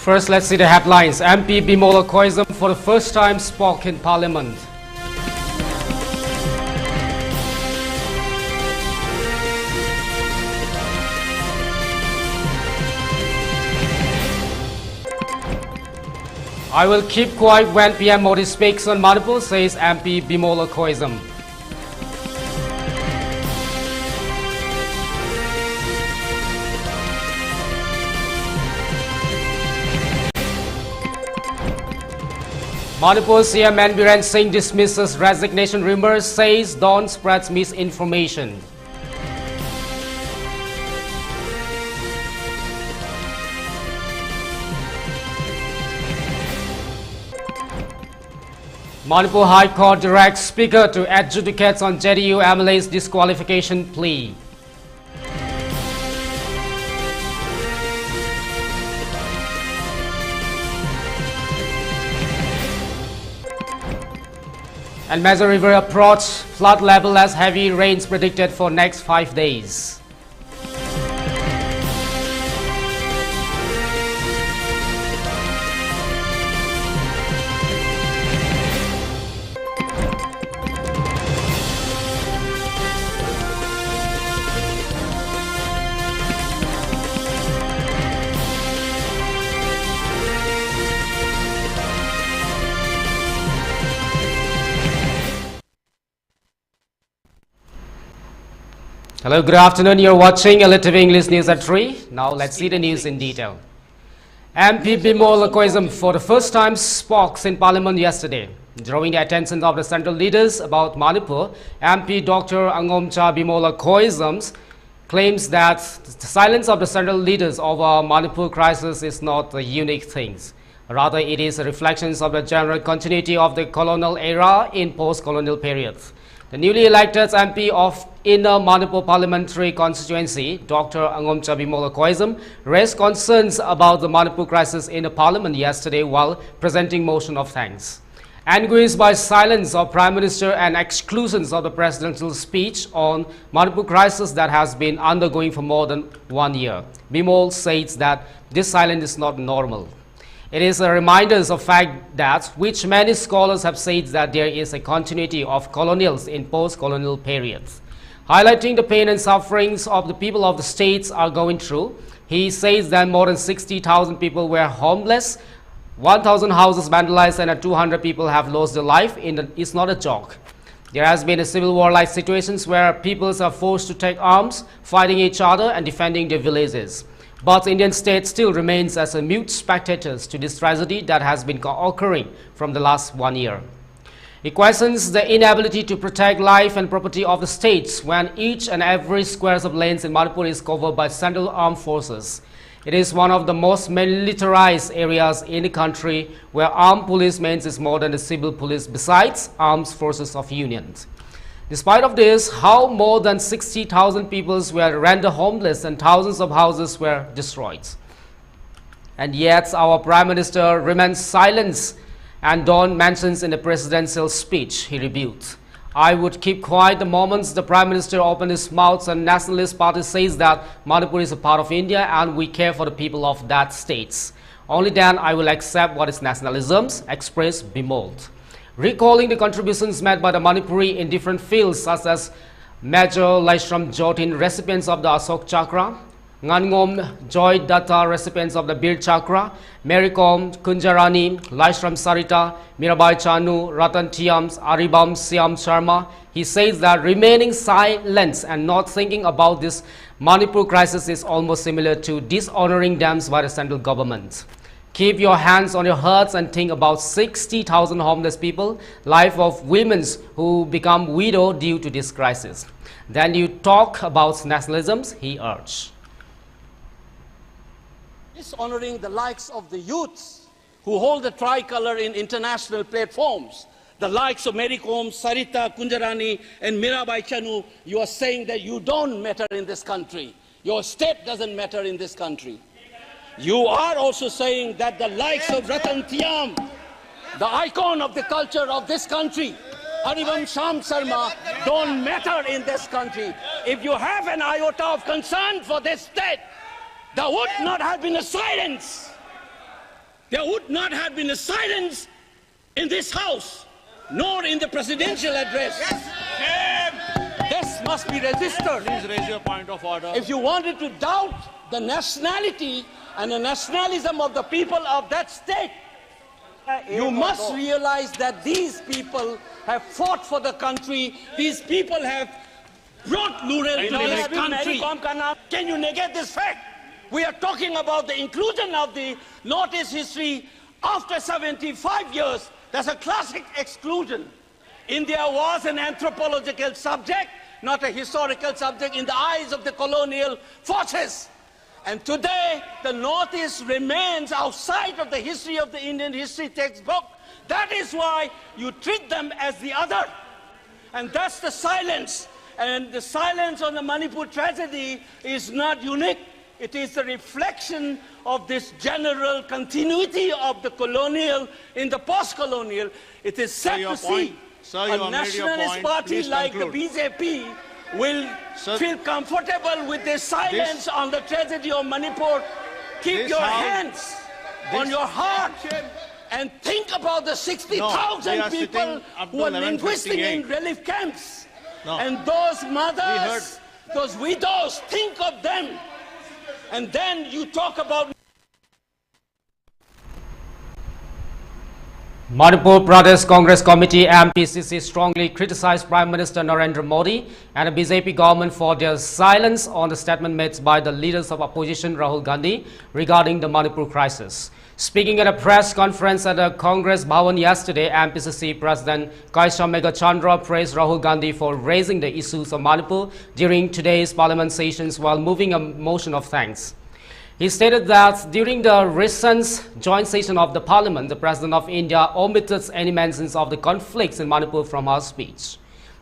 First, let's see the headlines. MP Bimola Koism for the first time spoke in Parliament. I will keep quiet when PM Modi speaks on Manipur, says MP Bimola Koism. Manipur CM Biren Singh dismisses resignation rumors, says don't spread misinformation. Manipur High Court directs Speaker to adjudicate on JDU MLA's disqualification plea. And Measure River approach flood level as heavy rains predicted for next 5 days. Hello, good afternoon. You're watching ELITETV English News at 3. Now let's see the news in detail. MP Bimola Koism for the first time spoke in Parliament yesterday. Drawing the attention of the central leaders about Manipur, MP Dr. Angomcha Bimola Koism claims that the silence of the central leaders over Manipur crisis is not a unique thing. Rather, it is a reflection of the general continuity of the colonial era in post-colonial periods. The newly elected MP of Inner Manipur Parliamentary Constituency, Dr. Angomcha Bimola Koism, raised concerns about the Manipur crisis in the Parliament yesterday while presenting motion of thanks. Anguished by silence of Prime Minister and exclusions of the presidential speech on Manipur crisis that has been undergoing for more than 1 year, Bimola says that this silence is not normal. It is a reminder of the fact that which many scholars have said that there is a continuity of colonials in post-colonial periods. Highlighting the pain and sufferings of the people of the states are going through, he says that more than 60,000 people were homeless, 1,000 houses vandalized and 200 people have lost their life. It's not a joke. There has been a civil war-like situations where peoples are forced to take arms, fighting each other and defending their villages. But the Indian state still remains as a mute spectators to this tragedy that has been occurring from the last 1 year. He questions the inability to protect life and property of the states when each and every squares of lands in Manipur is covered by central armed forces. It is one of the most militarized areas in the country where armed policemen is more than the civil police besides armed forces of unions. Despite of this, how more than 60,000 people were rendered homeless and thousands of houses were destroyed. And yet our Prime Minister remains silent and don't mentions in the presidential speech he rebuked. I would keep quiet the moments the Prime Minister opened his mouth and Nationalist Party says that Manipur is a part of India and we care for the people of that states. Only then I will accept what is nationalisms, expressed Bimola. Recalling the contributions made by the Manipuri in different fields such as Major Laishram Jotin, recipients of the Asok Chakra, Ngangom Joy Datta, recipients of the Bir Chakra, Marikom Kunjarani, Laishram Sarita, Mirabai Chanu, Ratan Tiams, Aribam Siam Sharma. He says that remaining silent and not thinking about this Manipur crisis is almost similar to dishonoring them by the central government. Keep your hands on your hearts and think about 60,000 homeless people, life of women who become widow due to this crisis. Then you talk about nationalisms, he urged. Dishonoring the likes of the youths who hold the tricolor in international platforms, the likes of Marikom, Sarita, Kunjarani and Mirabai Chanu, you are saying that you don't matter in this country. Your state doesn't matter in this country. You are also saying that the likes of Ratan Tiam, the icon of the culture of this country, Haribam Sham Sharma, don't matter in this country. If you have an iota of concern for this state, there would not have been a silence. there would not have been a silence in this House, nor in the presidential address. This must be registered. Please raise your point of order. If you wanted to doubt the nationality and the nationalism of the people of that state, you must realize that these people have fought for the country. These people have brought Lural to this country. Can you negate this fact? We are talking about the inclusion of the Northeast history after 75 years. That's a classic exclusion. India was an anthropological subject, not a historical subject in the eyes of the colonial forces. And today, the Northeast remains outside of the history of the Indian history textbook. That is why you treat them as the other. And that's the silence. And the silence on the Manipur tragedy is not unique. It is a reflection of this general continuity of the colonial in the post-colonial. It is sad to see a nationalist party like the BJP will feel comfortable with this silence on the tragedy of Manipur. Keep your hands on your heart and think about the 60,000 people who are linguistic in relief camps. And those mothers, those widows, think of them. And then you talk about Manipur Pradesh Congress Committee MPCC strongly criticized Prime Minister Narendra Modi and the BJP government for their silence on the statement made by the leaders of opposition Rahul Gandhi regarding the Manipur crisis. Speaking at a press conference at the Congress Bhavan yesterday, MPCC President Kaisham Megachandra praised Rahul Gandhi for raising the issues of Manipur during today's parliament sessions while moving a motion of thanks. He stated that during the recent joint session of the parliament, the President of India omitted any mentions of the conflicts in Manipur from her speech.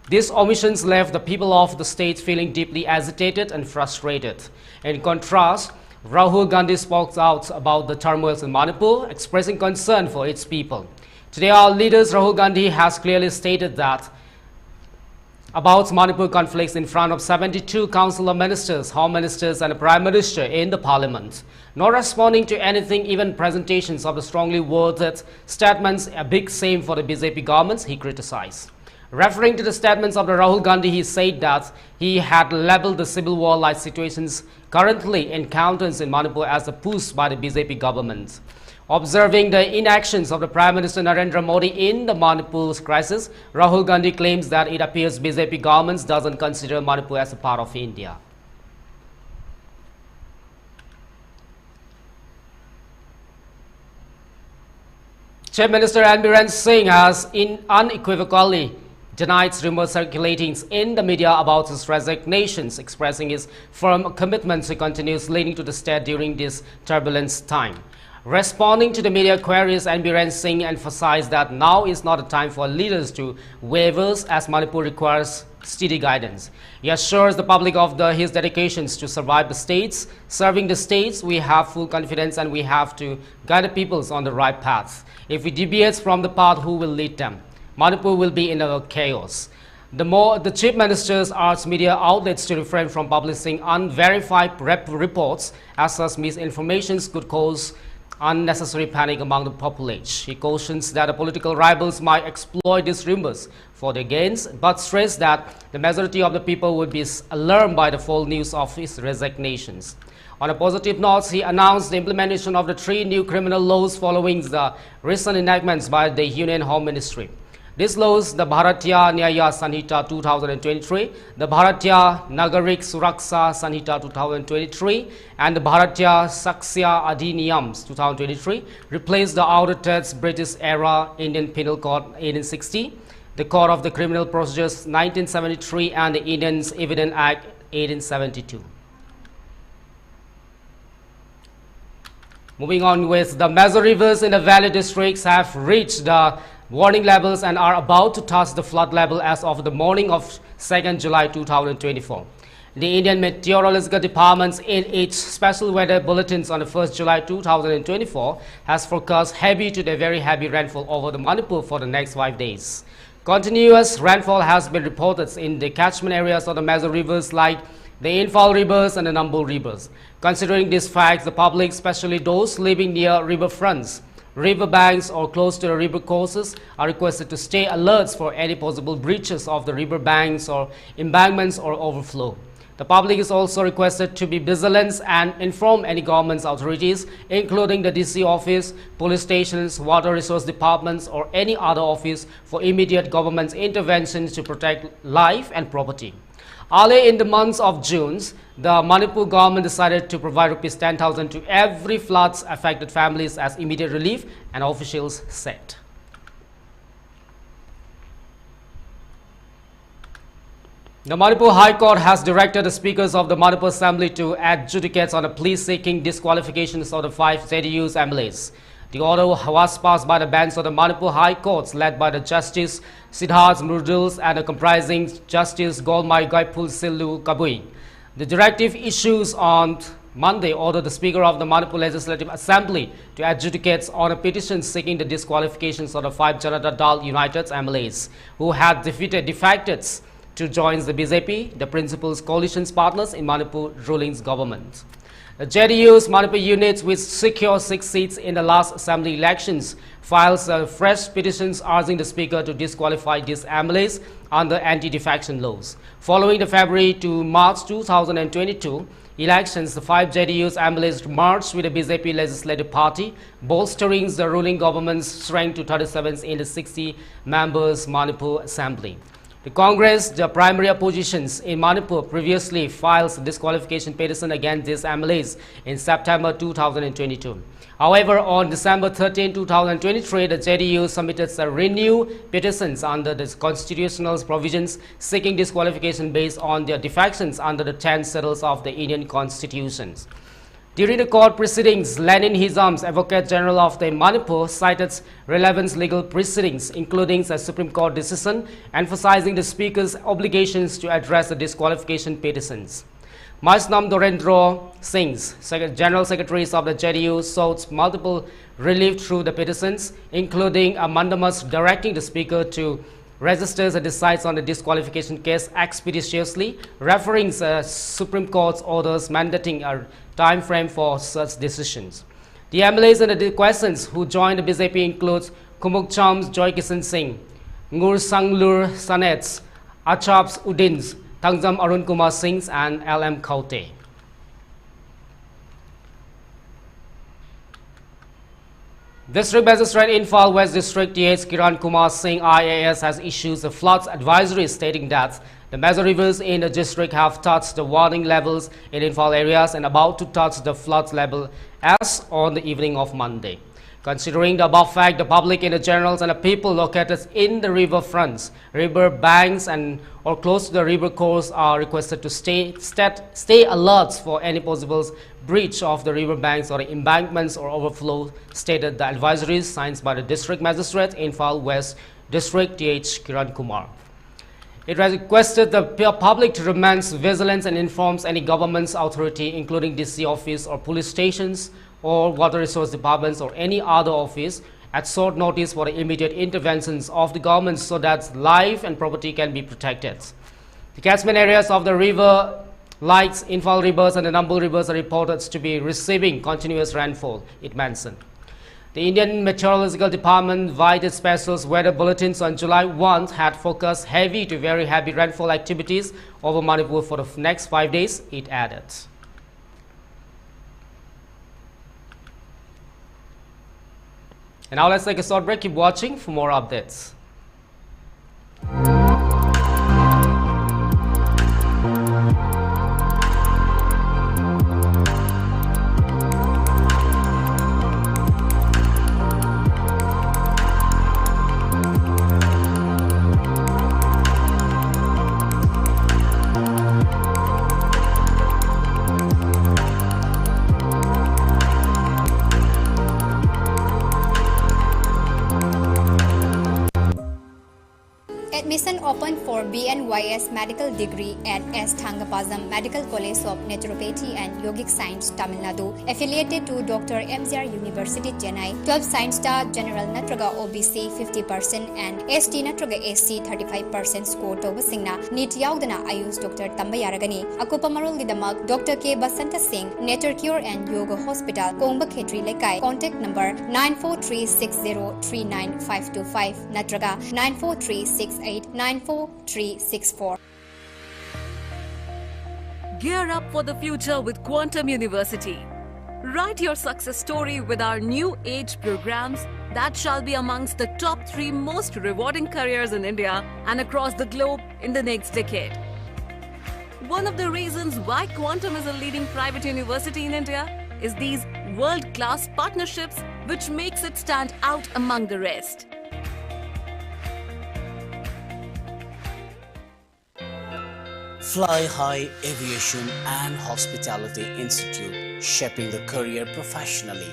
These omissions left the people of the state feeling deeply agitated and frustrated. In contrast, Rahul Gandhi spoke out about the turmoils in Manipur, expressing concern for its people. Today, our leaders Rahul Gandhi has clearly stated that about Manipur conflicts in front of 72 council of ministers, home ministers and a prime minister in the parliament. Not responding to anything, even presentations of the strongly worded statements, a big shame for the BJP governments, he criticized. Referring to the statements of the Rahul Gandhi, he said that he had labeled the civil war-like situations currently encounters in Manipur as a push by the BJP government. Observing the inactions of the Prime Minister Narendra Modi in the Manipur crisis, Rahul Gandhi claims that it appears BJP government doesn't consider Manipur as a part of India. Chief Minister Biren Singh has unequivocally denied rumors circulating in the media about his resignations, expressing his firm commitment to continue leading to the state during this turbulent time. Responding to the media queries, Biren Singh emphasized that now is not a time for leaders to waver as Manipur requires steady guidance. He assures the public of his dedications to survive the states. Serving the states, we have full confidence and we have to guide the peoples on the right path. If we deviate from the path, who will lead them? Manipur will be in a chaos. The Chief Ministers urged media outlets to refrain from publishing unverified reports, as such misinformation could cause unnecessary panic among the populace. He cautions that the political rivals might exploit these rumors for their gains, but stressed that the majority of the people would be alarmed by the false news of his resignations. On a positive note, he announced the implementation of the 3 new criminal laws following the recent enactments by the Union Home Ministry. These laws, the Bharatiya Nyaya Sanhita 2023, the Bharatiya Nagarik Suraksha Sanhita 2023, and the Bharatiya Saksya Adhiniyams 2023, replaced the outdated British-era Indian Penal Code 1860, the Code of the Criminal Procedures 1973, and the Indian Evidence Act 1872. Moving on with the major rivers in the valley districts have reached the warning levels and are about to touch the flood level as of the morning of 2nd July 2024. The Indian Meteorological Department in its special weather bulletins on the 1st July 2024 has forecast heavy to the very heavy rainfall over the Manipur for the next 5 days. Continuous rainfall has been reported in the catchment areas of the major rivers like the Infal rivers and the Nambul rivers. Considering these facts, the public, especially those living near river fronts, river banks or close to the river courses are requested to stay alert for any possible breaches of the river banks or embankments or overflow. The public is also requested to be vigilant and inform any government authorities, including the DC office, police stations, water resource departments, or any other office for immediate government interventions to protect life and property. Early in the month of June, the Manipur government decided to provide Rs 10,000 to every floods affected families as immediate relief, and officials said. The Manipur High Court has directed the speakers of the Manipur Assembly to adjudicate on a plea seeking disqualifications of the 5 ZDU's MLAs. The order was passed by the bench of the Manipur High Court led by the Justice Siddharth Murduls and comprising Justice Golmai Gaipul Silu Kabui. The directive issues on Monday ordered the Speaker of the Manipur Legislative Assembly to adjudicate on a petition seeking the disqualifications of the 5 Janata Dal United MLAs who had defected to join the BJP, the principal coalition's partners in Manipur ruling's government. The JDU's Manipur unit, which secured 6 seats in the last assembly elections, files fresh petitions urging the speaker to disqualify these MLAs under anti-defection laws. Following the February to March 2022 elections, the 5 JDU's MLAs merged with the BJP Legislative Party, bolstering the ruling government's strength to 37 in the 60 members Manipur Assembly. The Congress, the primary oppositions in Manipur, previously filed a disqualification petition against these MLAs in September 2022. However, on December 13, 2023, the JDU submitted a renewed petitions under the constitutional provisions seeking disqualification based on their defections under the 10 schedules of the Indian Constitution. During the court proceedings, Lenin Hizam's Advocate General of the Manipur cited relevant legal proceedings, including a Supreme Court decision, emphasizing the Speaker's obligations to address the disqualification petitions. Maisnam Dorendra Singh's General Secretaries of the JDU sought multiple relief through the petitions, including a mandamus directing the Speaker to registers and decides on the disqualification case expeditiously, referring the Supreme Court's orders mandating a time frame for such decisions. The MLAs and the questions who joined the BJP include Kumuk Chams, Joy Kisan Singh, Ngur Sanglur Sanets, Achaps Udins, Tangzam Arun Kumar Singhs, and LM Kaute. District Magistrate Infal West District TH Kiran Kumar Singh IAS has issued a floods advisory stating that the major rivers in the district have touched the warning levels in Infal areas and about to touch the flood level as on the evening of Monday. Considering the above fact, the public in the generals and the people located in the river fronts, river banks and or close to the river course are requested to stay alert for any possible breach of the river banks or embankments or overflow, stated the advisories signed by the District Magistrate Infal West District TH Kiran Kumar. It has requested the public to remain vigilant and informs any government's authority, including DC office or police stations or water resource departments or any other office, at short notice for the immediate interventions of the government so that life and property can be protected. The catchment areas of the river like Infal rivers and the Nambul rivers are reported to be receiving continuous rainfall, it mentioned. The Indian Meteorological Department via its special weather bulletins on July 1 had focused heavy to very heavy rainfall activities over Manipur for the next 5 days, it added. And now let's take a short break. Keep watching for more updates. Admission open for BNYS Medical Degree at S. Thangapazam Medical College of Naturopathy and Yogic Science, Tamil Nadu, affiliated to Dr. MGR University, Chennai. 12 Science Star General Natraga OBC 50% and ST Natraga SC 35% score Toba Singna, NEET Yaudana Ayus Dr. Tambayaragani, Akupamarul Didamak, Dr. K. Basanta Singh, Nature Cure and Yoga Hospital, Komba Khetri Lekai, contact number 9436039525, Natraga 9436894364. Gear up for the future with Quantum University. Write your success story with our new age programs that shall be amongst the top 3 most rewarding careers in India and across the globe in the next decade. One of the reasons why Quantum is a leading private university in India is these world-class partnerships which makes it stand out among the rest. Fly High Aviation and Hospitality Institute, shaping the career professionally.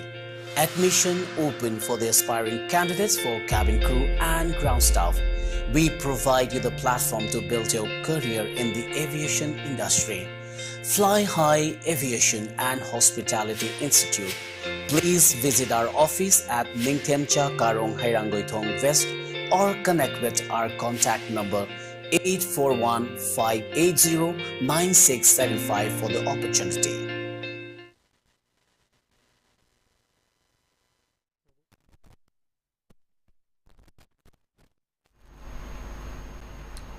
Admission open for the aspiring candidates for cabin crew and ground staff. We provide you the platform to build your career in the aviation industry. Fly High Aviation and Hospitality Institute. Please visit our office at Ningthemcha Karong Hairangoithong West or connect with our contact number 841-580-9675 for the opportunity.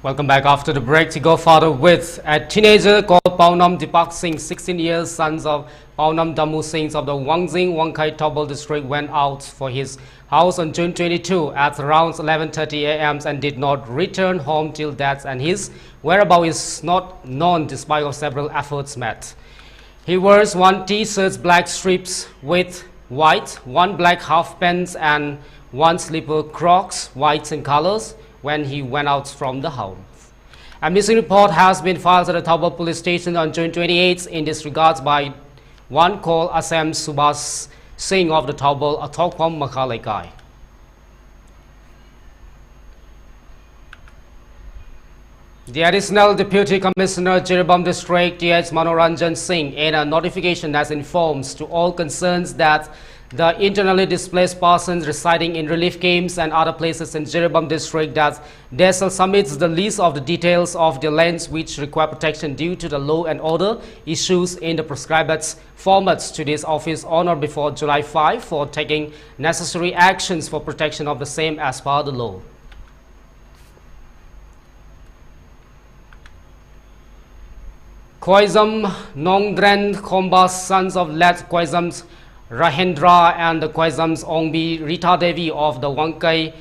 Welcome back after the break. To go further with a teenager called Paunam Deepak Singh, 16 years, sons of Paunam Damu Singh of the Wangzing Wangkai Tobal district, went out for his house on June 22 at around 11:30 a.m. and did not return home till that, and his whereabouts is not known despite of several efforts made. He wears one t-shirt, black strips with white, one black half pants and one slipper Crocs, white in colors, when he went out from the house. A missing report has been filed at the Thabal police station on June 28 in this regard by one called Assam Subhas Singh of the Thabal Athokwam Makhalekai. The Additional Deputy Commissioner Jiribam District T.H. Manoranjan Singh in a notification has informed to all concerns that the internally displaced persons residing in relief camps and other places in Jiribam District that they shall submit the list of the details of the lands which require protection due to the law and order issues in the prescribed formats to this office on or before July 5 for taking necessary actions for protection of the same as per the law. Khoizam Nongdren Khombas, sons of late Khoizam's Rahendra and the Khoizam's Ongbi Rita Devi of the Wangkai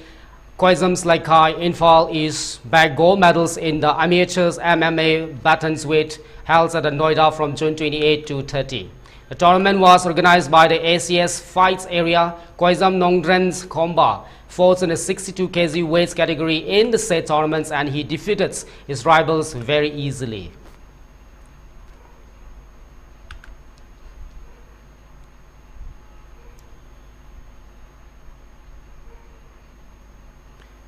Khoizam's Laikai Infal is back gold medals in the amateurs MMA bantamweight held at the Noida from June 28 to 30. The tournament was organized by the ACS Fights Area. Khoizam Nongdren's Khomba fought in the 62 kg weight category in the said tournaments and he defeated his rivals very easily.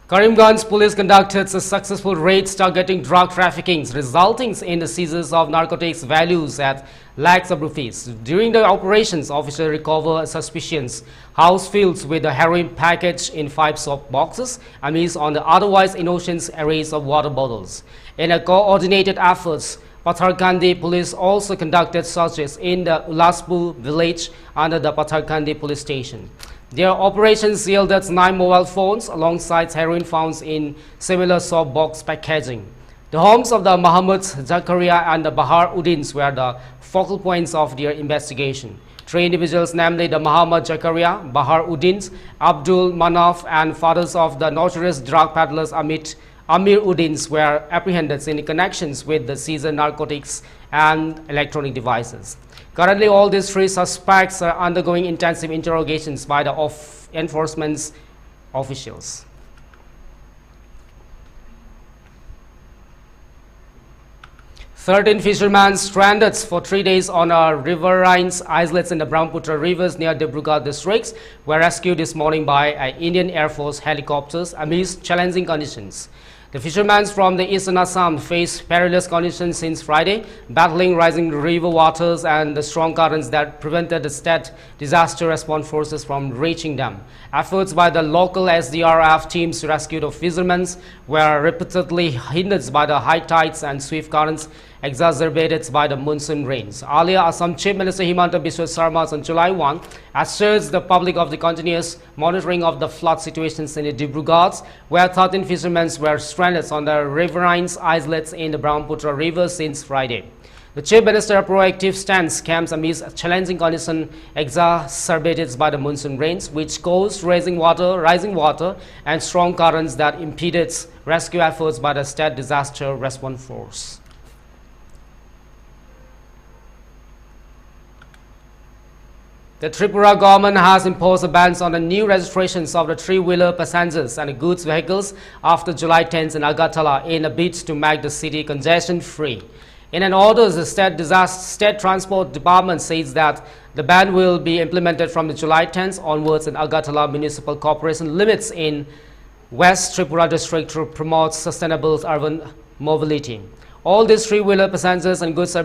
Karimganj police conducted a successful raid targeting drug trafficking, resulting in the seizures of narcotics values at lakhs of rupees. During the operations, officers recovered suspicious house filled with a heroin package in 5 soap boxes amidst on the otherwise innocent arrays of water bottles. In a coordinated effort, Patharkandi police also conducted searches in the Ulaspur village under the Patharkandi police station. Their operations yielded 9 mobile phones alongside heroin found in similar soap box packaging. The homes of the Muhammad Zakaria and the Bahar Uddins were the focal points of their investigation. 3 individuals, namely the Muhammad Zakaria, Bahar Uddins, Abdul Manaf, and fathers of the notorious drug peddlers Amir Uddins, were apprehended in connections with the seized narcotics and electronic devices. Currently, all these 3 suspects are undergoing intensive interrogations by the enforcement officials. Thirteen fishermen stranded for 3 days on a riverine islets in the Brahmaputra rivers near Dibrugarh districts were rescued this morning by Indian Air Force helicopters amidst challenging conditions. The fishermen from the eastern Assam face perilous conditions since Friday, battling rising river waters and the strong currents that prevented the state disaster response forces from reaching them. Efforts by the local SDRF teams to rescue the fishermen were repeatedly hindered by the high tides and swift currents exacerbated by the monsoon rains. Earlier, Assam Chief Minister Himanta Biswa Sarma on July 1 assured the public of the continuous monitoring of the flood situations in the Dibrugarh, where 13 fishermen were stranded on the riverine islets in the Brahmaputra River since Friday. The Chief Minister's proactive stance comes amidst challenging conditions exacerbated by the monsoon rains, which caused rising water and strong currents that impeded rescue efforts by the state disaster response force. The Tripura government has imposed a ban on the new registrations of the three-wheeler passengers and goods vehicles after July 10th in Agartala in a bid to make the city congestion-free. In an order, the State Transport Department says that the ban will be implemented from the July 10th onwards in Agartala Municipal Corporation limits in West Tripura district to promote sustainable urban mobility. All these three-wheeler passengers and goods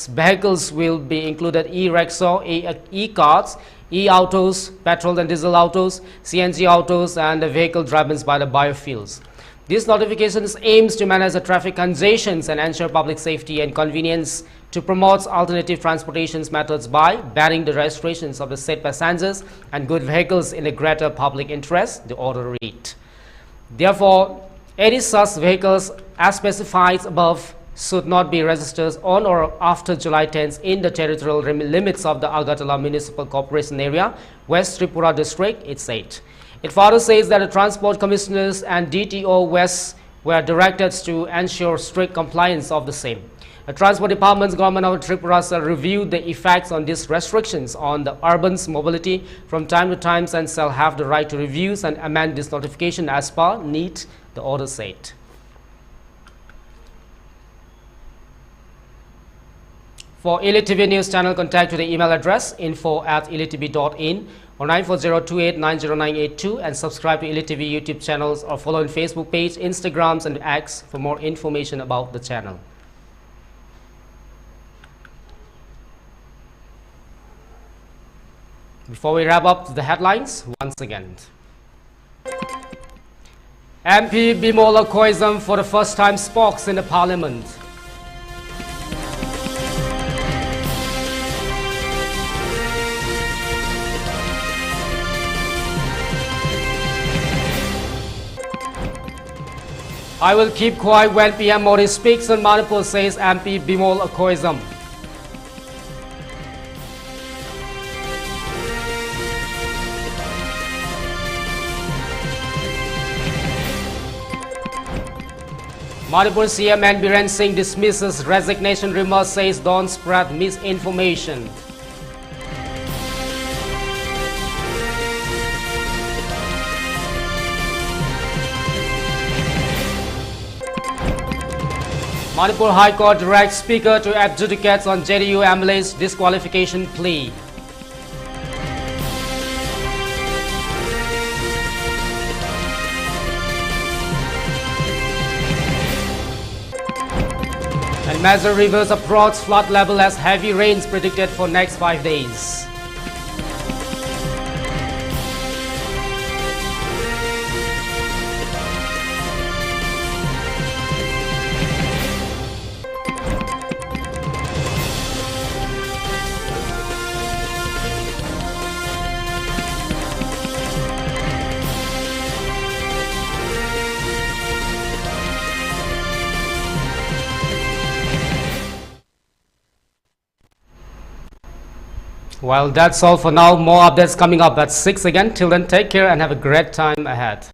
vehicles will be included e-rickshaw, e-carts, e-autos, petrol and diesel autos, CNG autos and the vehicle driven by the biofuels. This notification aims to manage the traffic congestions and ensure public safety and convenience to promote alternative transportation methods by banning the registrations of the said passengers and good vehicles in the greater public interest, the order read. Therefore, any such vehicles as specified above should not be registered on or after July 10th in the territorial limits of the Agartala Municipal Corporation area, West Tripura district, it said. It further says that the transport commissioners and DTO West were directed to ensure strict compliance of the same. The Transport Department's government of Tripura reviewed the effects on these restrictions on the urban's mobility from time to time and shall have the right to review and amend this notification as per need, the order said. For ELITETV News channel, contact to the email address info@elitv.in or 9402890982 and subscribe to ELITETV YouTube channels or follow on Facebook page, Instagrams and X for more information about the channel. Before we wrap up the headlines, once again. MP Bimola Koizam for the first time spoke in the parliament. I will keep quiet when PM Modi speaks on Manipur, says MP Bimol Koizam. Manipur CM N. Biren Singh dismisses resignation rumors, says don't spread misinformation. Manipur High Court directs Speaker to adjudicate on JDU MLA's disqualification plea. And Measure River's approach flood level as heavy rains predicted for next 5 days. Well, that's all for now. More updates coming up at 6 again. Till then, take care and have a great time ahead.